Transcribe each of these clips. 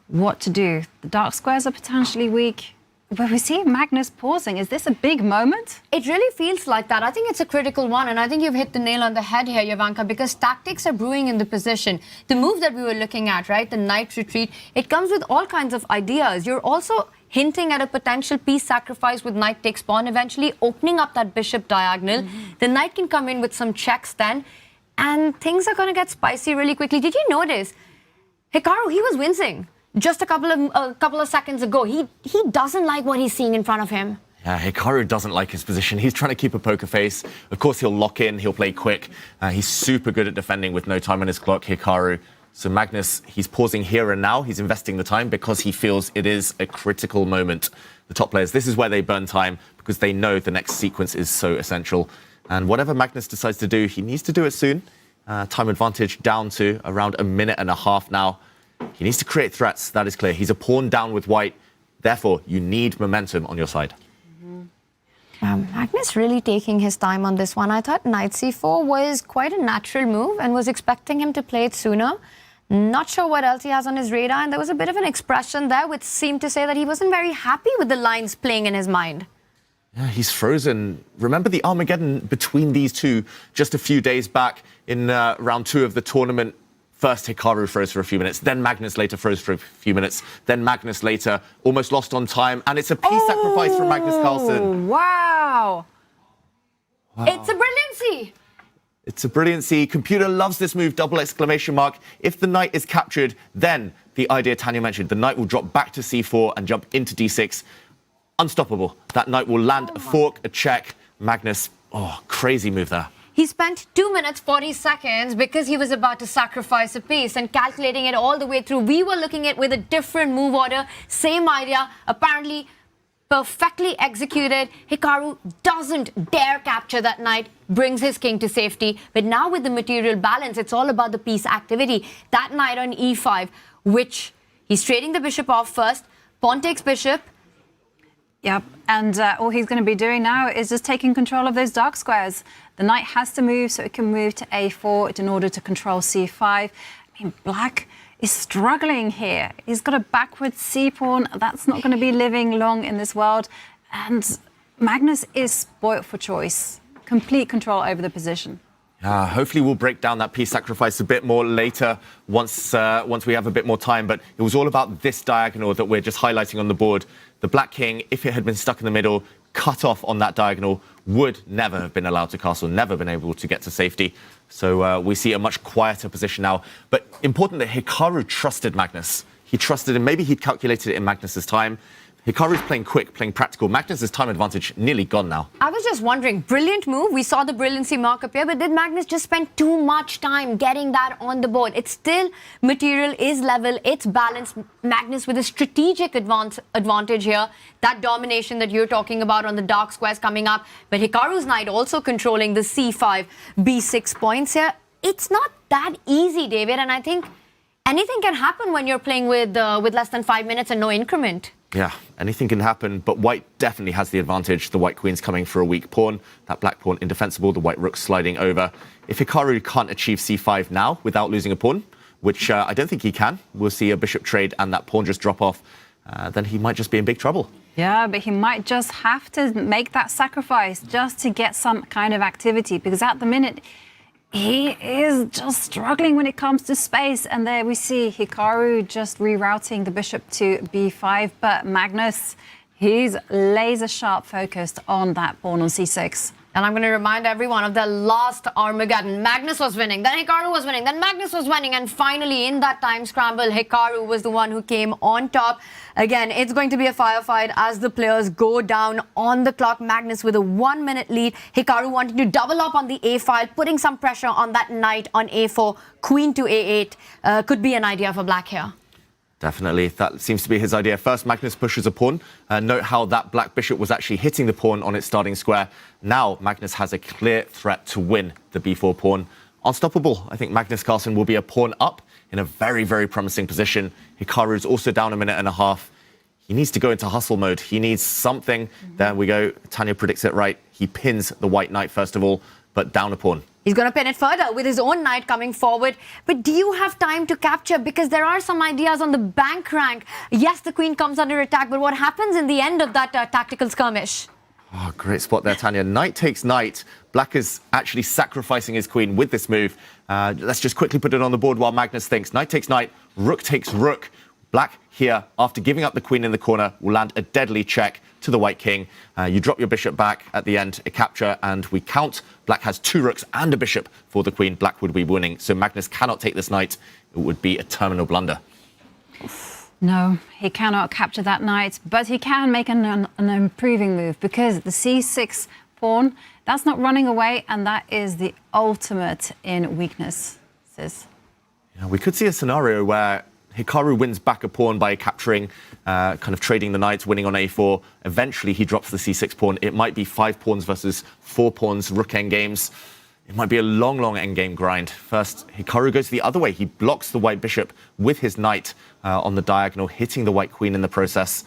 what to do. The dark squares are potentially weak. But we see Magnus pausing. Is this a big moment? It really feels like that. I think it's a critical one, and I think you've hit the nail on the head here, Jovanka, because tactics are brewing in the position. The move that we were looking at, right, the knight retreat, it comes with all kinds of ideas. You're also hinting at a potential piece sacrifice with knight takes pawn, eventually opening up that bishop diagonal. The knight can come in with some checks then, and things are going to get spicy really quickly. Did you notice? Hikaru, he was wincing just a couple of seconds ago. He doesn't like what he's seeing in front of him. Yeah, Hikaru doesn't like his position. He's trying to keep a poker face. Of course, he'll lock in, he'll play quick. He's super good at defending with no time on his clock, Hikaru. So Magnus, he's pausing here and now. He's investing the time because he feels it is a critical moment. The top players, this is where they burn time because they know the next sequence is so essential. And whatever Magnus decides to do, he needs to do it soon. Time advantage down to around a minute and a half now. He needs to create threats, that is clear. He's a pawn down with white. Therefore, you need momentum on your side. Magnus really taking his time on this one. I thought knight c4 was quite a natural move and was expecting him to play it sooner. Not sure what else he has on his radar, and there was a bit of an expression there which seemed to say that he wasn't very happy with the lines playing in his mind. Yeah, he's frozen. Remember the Armageddon between these two just a few days back in round 2 of the tournament? First, Hikaru froze for a few minutes, then Magnus later froze for a few minutes, then Magnus later almost lost on time, and it's a piece sacrifice from Magnus Carlsen. Wow. It's a brilliancy. It's a brilliancy. Computer loves this move, double exclamation mark. If the knight is captured, then the idea Tanya mentioned, the knight will drop back to c4 and jump into d6. Unstoppable. That knight will land a fork, a check. Magnus, crazy move there. He spent 2 minutes, 40 seconds because he was about to sacrifice a piece and calculating it all the way through. We were looking at with a different move order, same idea, apparently perfectly executed. Hikaru doesn't dare capture that knight, brings his king to safety. But now with the material balance, it's all about the piece activity. That knight on e5, which he's trading the bishop off first, pawn takes bishop. Yep, and all he's going to be doing now is just taking control of those dark squares. The knight has to move so it can move to a4 in order to control c5. I mean, black is struggling here. He's got a backwards c-pawn. That's not going to be living long in this world. And Magnus is spoilt for choice. Complete control over the position. Hopefully we'll break down that piece sacrifice a bit more later once we have a bit more time. But it was all about this diagonal that we're just highlighting on the board. The black king, if it had been stuck in the middle, cut off on that diagonal, would never have been allowed to castle, never been able to get to safety. So we see a much quieter position now. But important that Hikaru trusted Magnus. He trusted him. Maybe he'd calculated it in Magnus's time. Hikaru's playing quick, playing practical. Magnus's time advantage nearly gone now. I was just wondering, brilliant move. We saw the brilliancy mark appear, but did Magnus just spend too much time getting that on the board? It's still material, is level, it's balanced. Magnus with a strategic advantage here. That domination that you're talking about on the dark squares coming up. But Hikaru's knight also controlling the c5, b6 points here. It's not that easy, David, and I think anything can happen when you're playing with less than 5 minutes and no increment. Yeah, anything can happen, but white definitely has the advantage. The white queen's coming for a weak pawn. That black pawn indefensible, the white rook sliding over. If Hikaru can't achieve c5 now without losing a pawn, which I don't think he can, we'll see a bishop trade and that pawn just drop off, then he might just be in big trouble. Yeah, but he might just have to make that sacrifice just to get some kind of activity, because at the minute, he is just struggling when it comes to space. And there we see Hikaru just rerouting the bishop to b5. But Magnus, he's laser sharp focused on that pawn on c6. And I'm going to remind everyone of the last Armageddon. Magnus was winning, then Hikaru was winning, then Magnus was winning, and finally in that time scramble, Hikaru was the one who came on top. Again, it's going to be a firefight as the players go down on the clock. Magnus with a 1 minute lead. Hikaru wanting to double up on the a file, putting some pressure on that knight on a4, queen to a8. Could be an idea for black here. Definitely, that seems to be his idea. First, Magnus pushes a pawn. Note how that black bishop was actually hitting the pawn on its starting square. Now, Magnus has a clear threat to win the b4 pawn. Unstoppable. I think Magnus Carlsen will be a pawn up in a very, very promising position. Hikaru's also down a minute and a half. He needs to go into hustle mode. He needs something. There we go. Tanya predicts it right. He pins the white knight, first of all, but down a pawn. He's going to pin it further with his own knight coming forward. But do you have time to capture? Because there are some ideas on the bank rank. Yes, the queen comes under attack, but what happens in the end of that tactical skirmish? Oh, great spot there, Tanya. Knight takes knight. Black is actually sacrificing his queen with this move. Let's just quickly put it on the board while Magnus thinks. Knight takes knight, rook takes rook. Black here, after giving up the queen in the corner, will land a deadly check to the white king. You drop your bishop back at the end, a capture, and we count. Black has 2 rooks and a bishop for the queen. Black would be winning, so Magnus cannot take this knight. It would be a terminal blunder. No, he cannot capture that knight, but he can make an improving move because the c6 pawn, that's not running away, and that is the ultimate in weaknesses. Yeah, we could see a scenario where Hikaru wins back a pawn by capturing, kind of trading the knights, winning on a4. Eventually, he drops the c6 pawn. It might be 5 pawns versus 4 pawns, rook endgames. It might be a long, long endgame grind. First, Hikaru goes the other way. He blocks the white bishop with his knight on the diagonal, hitting the white queen in the process.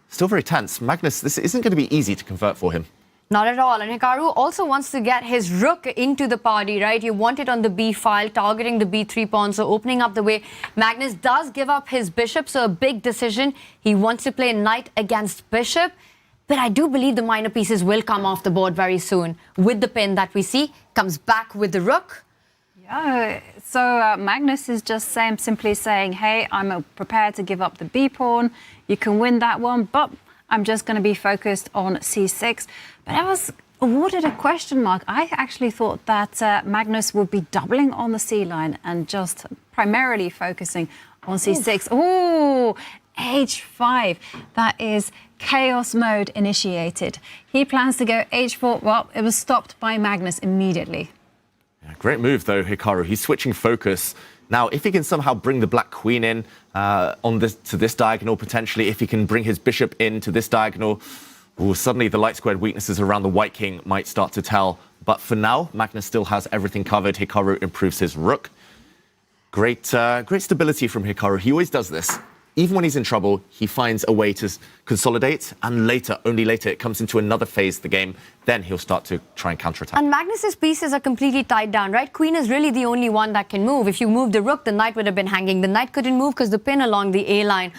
Still very tense. Magnus, this isn't going to be easy to convert for him. Not at all. And Hikaru also wants to get his rook into the party, right? You want it on the b file, targeting the b3 pawn, so opening up the way. Magnus does give up his bishop, so a big decision. He wants to play knight against bishop. But I do believe the minor pieces will come off the board very soon. With the pin that we see, comes back with the rook. Yeah, so Magnus is just simply saying, hey, I'm prepared to give up the b pawn. You can win that one, but I'm just going to be focused on c6. But I was awarded a question mark. I actually thought that Magnus would be doubling on the c line and just primarily focusing on c6. Oh, h5. That is chaos mode initiated. He plans to go h4. Well, it was stopped by Magnus immediately. Yeah, great move, though, Hikaru. He's switching focus. Now, if he can somehow bring the black queen in to this diagonal, potentially, if he can bring his bishop into this diagonal, suddenly the light squared weaknesses around the white king might start to tell. But for now, Magnus still has everything covered. Hikaru improves his rook. Great stability from Hikaru. He always does this. Even when he's in trouble, he finds a way to consolidate, and later, only later, it comes into another phase of the game. Then he'll start to try and counterattack. And Magnus's pieces are completely tied down, right? Queen is really the only one that can move. If you move the rook, the knight would have been hanging. The knight couldn't move because the pin along the A line.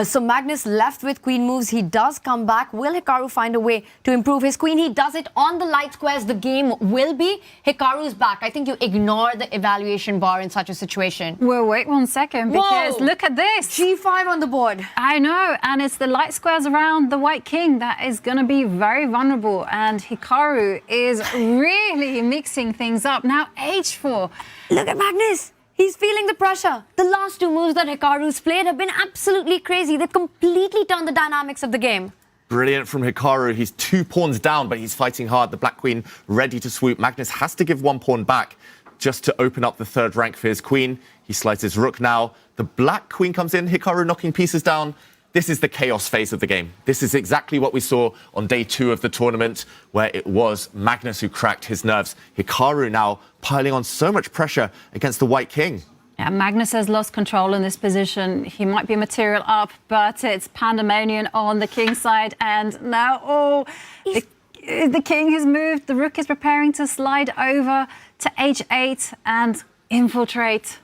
So Magnus left with queen moves. He does come back. Will Hikaru find a way to improve his queen? He does it on the light squares. The game will be Hikaru's back. I think you ignore the evaluation bar in such a situation. Well, wait 1 second, because Whoa. look at this. G5 on the board. I know, and it's the light squares around the white king that is going to be very vulnerable, and Hikaru is really mixing things up. Now h4. Look at Magnus. He's feeling the pressure. The last 2 moves that Hikaru's played have been absolutely crazy. They've completely turned the dynamics of the game. Brilliant from Hikaru. He's 2 pawns down, but he's fighting hard. The black queen ready to swoop. Magnus has to give 1 pawn back just to open up the 3rd rank for his queen. He slides his rook now. The black queen comes in, Hikaru knocking pieces down. This is the chaos phase of the game. This is exactly what we saw on day 2 of the tournament, where it was Magnus who cracked his nerves. Hikaru now piling on so much pressure against the white king. Yeah, Magnus has lost control in this position. He might be material up, but it's pandemonium on the king's side. And now, the king has moved. The rook is preparing to slide over to h8 and infiltrate.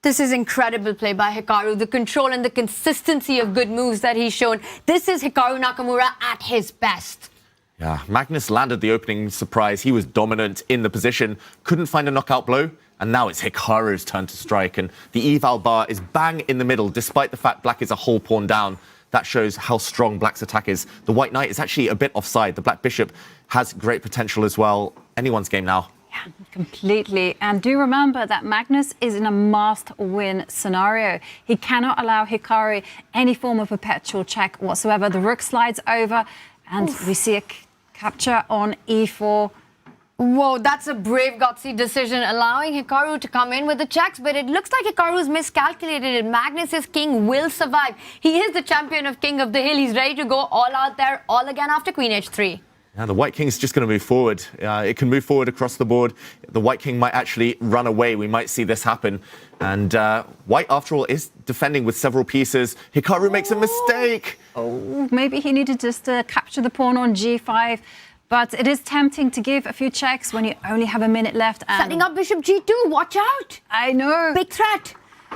This is incredible play by Hikaru. The control and the consistency of good moves that he's shown. This is Hikaru Nakamura at his best. Yeah, Magnus landed the opening surprise. He was dominant in the position, couldn't find a knockout blow, and now it's Hikaru's turn to strike. And the eval bar is bang in the middle, despite the fact black is a whole pawn down. That shows how strong black's attack is. The white knight is actually a bit offside. The black bishop has great potential as well. Anyone's game now. Yeah, completely. And do remember that Magnus is in a must-win scenario. He cannot allow Hikaru any form of perpetual check whatsoever. The rook slides over, and we see a capture on e4. Whoa, that's a brave, gutsy decision, allowing Hikaru to come in with the checks, but it looks like Hikaru's miscalculated it. Magnus's king will survive. He is the champion of King of the Hill. He's ready to go all out there, all again after queen h3. Now the white king's just going to move forward. It can move forward across the board. The white king might actually run away. We might see this happen. And white, after all, is defending with several pieces. Hikaru makes a mistake. Oh, maybe he needed just to capture the pawn on g5. But it is tempting to give a few checks when you only have a minute left. And Setting up bishop g2, watch out. I know. Big threat.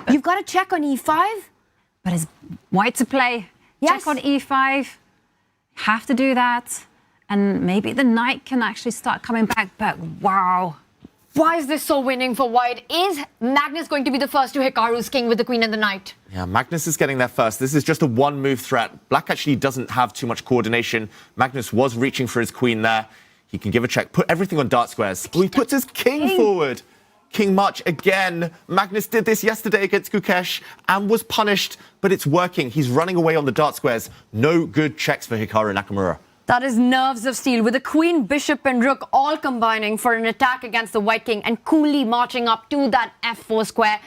You've got to check on e5. But it's white to play. Yes. Check on e5. Have to do that. And maybe the knight can actually start coming back. But wow. Why is this so winning for white? Is Magnus going to be the first to Hikaru's king with the queen and the knight? Yeah, Magnus is getting there first. This is just a one-move threat. Black actually doesn't have too much coordination. Magnus was reaching for his queen there. He can give a check, put everything on dart squares. Oh, he puts his king forward. King march again. Magnus did this yesterday against Gukesh and was punished, but it's working. He's running away on the dart squares. No good checks for Hikaru Nakamura. That is nerves of steel, with the queen, bishop and rook all combining for an attack against the white king and coolly marching up to that f4 square.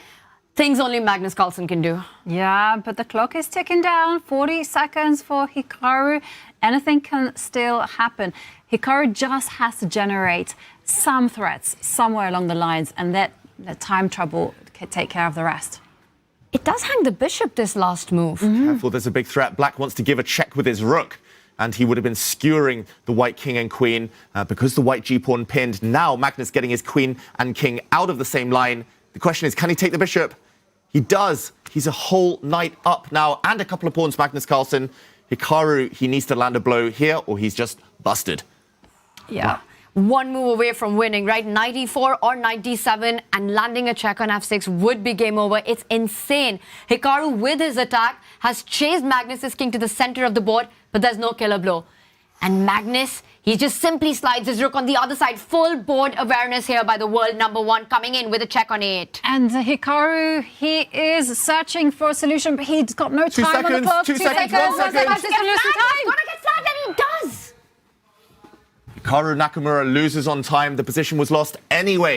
Things only Magnus Carlsen can do. Yeah, but the clock is ticking down. 40 seconds for Hikaru. Anything can still happen. Hikaru just has to generate some threats somewhere along the lines and let time trouble take care of the rest. It does hang the bishop, this last move. Careful, there's a big threat. Black wants to give a check with his rook, and he would have been skewering the white king and queen because the white g-pawn pinned. Now Magnus getting his queen and king out of the same line. The question is, can he take the bishop? He does. He's a whole knight up now and a couple of pawns, Magnus Carlsen. Hikaru, he needs to land a blow here or he's just busted. Yeah. One move away from winning, right? Knight e4 or knight d7 and landing a check on f6 would be game over. It's insane. Hikaru, with his attack, has chased Magnus's king to the center of the board, but there's no killer blow. And Magnus, he just simply slides his rook on the other side. Full board awareness here by the world #1, coming in with a check on e8. And Hikaru, he is searching for a solution, but he's got no 2 time on the seconds, clock. 2 seconds, 1 second. He's going to lose some time. He's gonna get flagged, and he does. Hikaru Nakamura loses on time. The position was lost anyway.